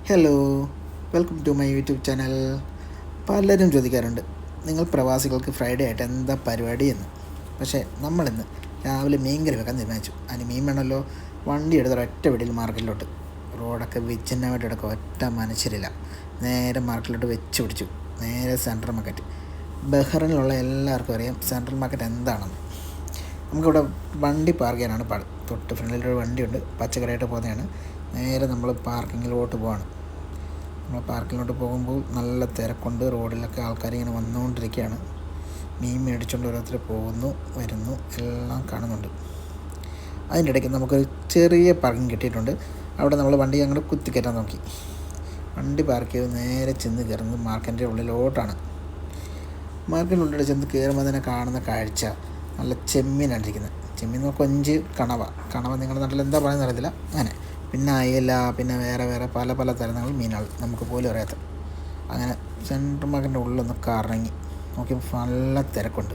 Hello, welcome to my YouTube channel. പലരും ചോദിക്കാറുണ്ട്, നിങ്ങൾ പ്രവാസികൾക്ക് ഫ്രൈഡേ ആയിട്ട് എന്താ പരിപാടി എന്ന്. പക്ഷേ നമ്മളിന്ന് രാവിലെ മീൻ കറി വെക്കാൻ തീരുമാനിച്ചു. അതിന് മീൻ വേണമല്ലോ. വണ്ടി എടുത്ത ഒറ്റ വെടിയിൽ മാർക്കറ്റിലോട്ട്. റോഡൊക്കെ വിച്ഛിന്നമായിട്ട് എടുക്കുക, ഒറ്റ മനുഷ്യരില്ല. നേരെ മാർക്കറ്റിലോട്ട് വെച്ച് പിടിച്ചു. നേരെ സെൻട്രൽ മാർക്കറ്റ്. ബഹ്റിനിലുള്ള എല്ലാവർക്കും അറിയാം സെൻട്രൽ മാർക്കറ്റ് എന്താണെന്ന്. നമുക്കിവിടെ വണ്ടി പാർക്ക് ചെയ്യാനാണ് പാട്. തൊട്ട് ഫ്രണ്ടിലൊരു വണ്ടിയുണ്ട്, പച്ചക്കറിയായിട്ട് പോകുന്നതാണ്. നേരെ നമ്മൾ പാർക്കിങ്ങിലോട്ട് പോവാണ്. നമ്മൾ പാർക്കിങ്ങിലോട്ട് പോകുമ്പോൾ നല്ല തിരക്കുണ്ട്. റോഡിലൊക്കെ ആൾക്കാർ ഇങ്ങനെ വന്നുകൊണ്ടിരിക്കുകയാണ്. മീൻ മേടിച്ചുകൊണ്ട് ഓരോരുത്തർ പോകുന്നു വരുന്നു എല്ലാം കാണുന്നുണ്ട്. അതിൻ്റെ ഇടയ്ക്ക് നമുക്കൊരു ചെറിയ പാർക്കിംഗ് കിട്ടിയിട്ടുണ്ട്. അവിടെ നമ്മൾ വണ്ടി അങ്ങോട്ട് കുത്തിക്കയറ്റാൻ നോക്കി. വണ്ടി പാർക്ക് ചെയ്ത് നേരെ ചെന്ന് കയറുന്നത് മാർക്കറ്റിൻ്റെ ഉള്ളിലോട്ടാണ്. മാർക്കറ്റിനുള്ളിൽ ചെന്ന് കയറുമ്പോൾ തന്നെ കാണുന്ന കാഴ്ച നല്ല ചെമ്മീനാണ് ഇരിക്കുന്നത്. ചെമ്മീൻ കൊഞ്ച്, കണവ നിങ്ങളുടെ നാട്ടിൽ എന്താ പറയുന്നത് അറിയത്തില്ല. അങ്ങനെ പിന്നെ അയല, പിന്നെ വേറെ പല തരങ്ങൾ മീനുകൾ നമുക്ക് പോലും അറിയാത്ത. അങ്ങനെ സെൻട്രൽ മാർക്കറ്റിൻ്റെ ഉള്ളിലൊന്ന് കറങ്ങി നോക്കിയപ്പോൾ നല്ല തിരക്കുണ്ട്.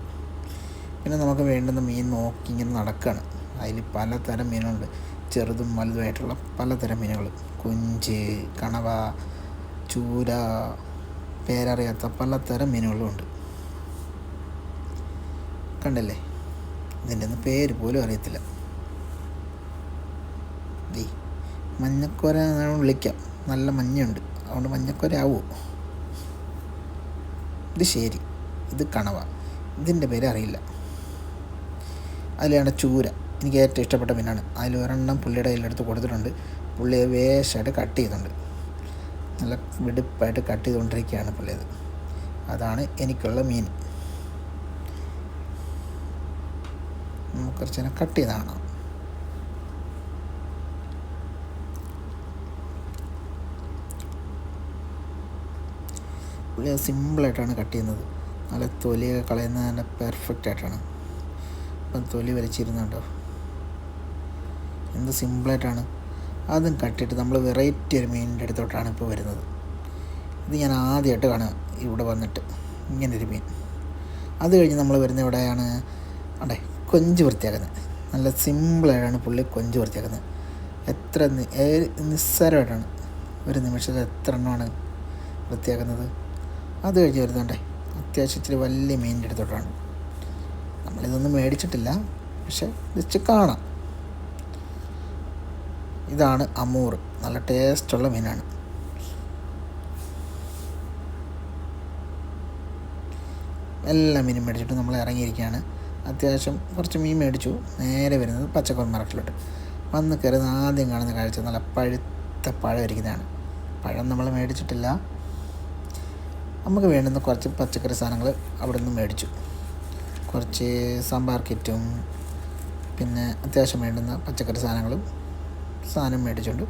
പിന്നെ നമുക്ക് വേണ്ടുന്ന മീൻ നോക്കി ഇങ്ങനെ നടക്കുകയാണ്. അതിൽ പലതരം മീനുകളുണ്ട്, ചെറുതും വലുതുമായിട്ടുള്ള പലതരം മീനുകൾ. കൊഞ്ച്, കണവ, ചൂര, പേരറിയാത്ത പലതരം മീനുകളും ഉണ്ട്. കണ്ടില്ലേ, ഇതിൻ്റെ ഒന്നും പേര് പോലും അറിയത്തില്ല. മഞ്ഞക്കോര എന്നാണ് വിളിക്കാം. നല്ല മഞ്ഞുണ്ട്, അതുകൊണ്ട് മഞ്ഞക്കോര ആവുമോ? ഇത് ശരി, ഇത് കണവ. ഇതിൻ്റെ പേര് അറിയില്ല. അതിലാണ് ചൂര. എനിക്ക് ഏറ്റവും ഇഷ്ടപ്പെട്ട മീനാണ്. അതിൽ ഒരെണ്ണം പുള്ളിയുടെ കയ്യിലെടുത്ത് കൊടുത്തിട്ടുണ്ട്. പുള്ളിയെ വേഷമായിട്ട് കട്ട് ചെയ്യുന്നുണ്ട്. നല്ല വെടുപ്പായിട്ട് കട്ട് ചെയ്തുകൊണ്ടിരിക്കുകയാണ് പുള്ളിയത്. അതാണ് എനിക്കുള്ള മീൻ. കുറച്ച് നേരം കട്ട് ചെയ്താണ്. പുള്ളി അത് സിമ്പിളായിട്ടാണ് കട്ട് ചെയ്യുന്നത്. നല്ല തൊലിയൊക്കെ കളയുന്നത് നല്ല പെർഫെക്റ്റ് ആയിട്ടാണ്. അപ്പം തൊലി വലിച്ചിരുന്നുണ്ടോ, എന്ത് സിമ്പിളായിട്ടാണ്. അതും കട്ടിയിട്ട് നമ്മൾ വെറൈറ്റി ഒരു മീനിൻ്റെ അടുത്തോട്ടാണ് ഇപ്പോൾ വരുന്നത്. ഇത് ഞാൻ ആദ്യമായിട്ട് കാണുക ഇവിടെ വന്നിട്ട് ഇങ്ങനൊരു മീൻ. അത് കഴിഞ്ഞ് നമ്മൾ വരുന്ന ഇവിടെയാണ് അതെ കൊഞ്ച് വൃത്തിയാക്കുന്നത്. നല്ല സിമ്പിളായിട്ടാണ് പുള്ളി കൊഞ്ച് വൃത്തിയാക്കുന്നത്. എത്ര നിസ്സാരമായിട്ടാണ് ഒരു നിമിഷത്തിൽ എത്ര എണ്ണമാണ് വൃത്തിയാക്കുന്നത്. അത് കഴിഞ്ഞ് വരുന്നുണ്ടേ അത്യാവശ്യം ഇച്ചിരി വലിയ മീനിൻ്റെ അടുത്തോട്ടാണ്. നമ്മളിതൊന്നും മേടിച്ചിട്ടില്ല, പക്ഷെ ജസ്റ്റ് കാണാം. ഇതാണ് അമൂർ. നല്ല ടേസ്റ്റുള്ള മീനാണ്. എല്ലാ മീനും മേടിച്ചിട്ട് നമ്മൾ ഇറങ്ങിയിരിക്കുകയാണ്. അത്യാവശ്യം കുറച്ച് മീൻ മേടിച്ചു. നേരെ വരുന്നത് പച്ചക്കറി മാർക്കറ്റിലോട്ട് വന്ന് കയറുന്ന ആദ്യം കാണുന്ന കാഴ്ച നല്ല പഴുത്ത പഴം ഇരിക്കുന്നതാണ്. പഴം നമ്മൾ മേടിച്ചിട്ടില്ല. നമുക്ക് വേണ്ടുന്ന കുറച്ച് പച്ചക്കറി സാധനങ്ങൾ അവിടെ നിന്ന് മേടിച്ചു. കുറച്ച് സാമ്പാർ കിറ്റും പിന്നെ അത്യാവശ്യം വേണ്ടുന്ന പച്ചക്കറി സാധനം മേടിച്ചുകൊണ്ട്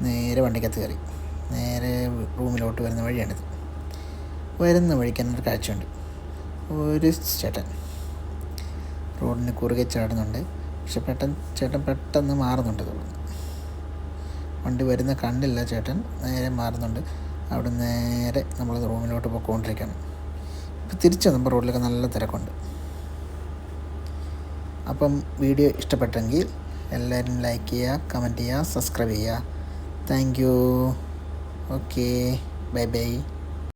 നേരെ വണ്ടിക്കകത്ത് കയറി. നേരെ റൂമിലോട്ട് വരുന്ന വഴിയാണിത്. വരുന്ന വഴിക്ക് തന്നെ ഒരു കാഴ്ചയുണ്ട്. ഒരു ചേട്ടൻ റോഡിന് കുറുകെ ചാടുന്നുണ്ട്. പക്ഷെ ചേട്ടൻ പെട്ടെന്ന് മാറുന്നുണ്ട്. തുടർന്ന് വണ്ടി വരുന്ന കണ്ടില്ല ചേട്ടൻ, നേരെ മാറുന്നുണ്ട്. അവിടെ നേരെ നമ്മൾ റൂമിലോട്ട് പോയിക്കൊണ്ടിരിക്കുകയാണ്. ഇപ്പോൾ തിരിച്ചു വന്നപ്പോൾ റോഡിലൊക്കെ നല്ല തിരക്കുണ്ട്. അപ്പം വീഡിയോ ഇഷ്ടപ്പെട്ടെങ്കിൽ എല്ലാവരും ലൈക്ക് ചെയ്യുക, കമൻറ്റ് ചെയ്യുക, സബ്സ്ക്രൈബ് ചെയ്യുക. Thank you. Okay, by.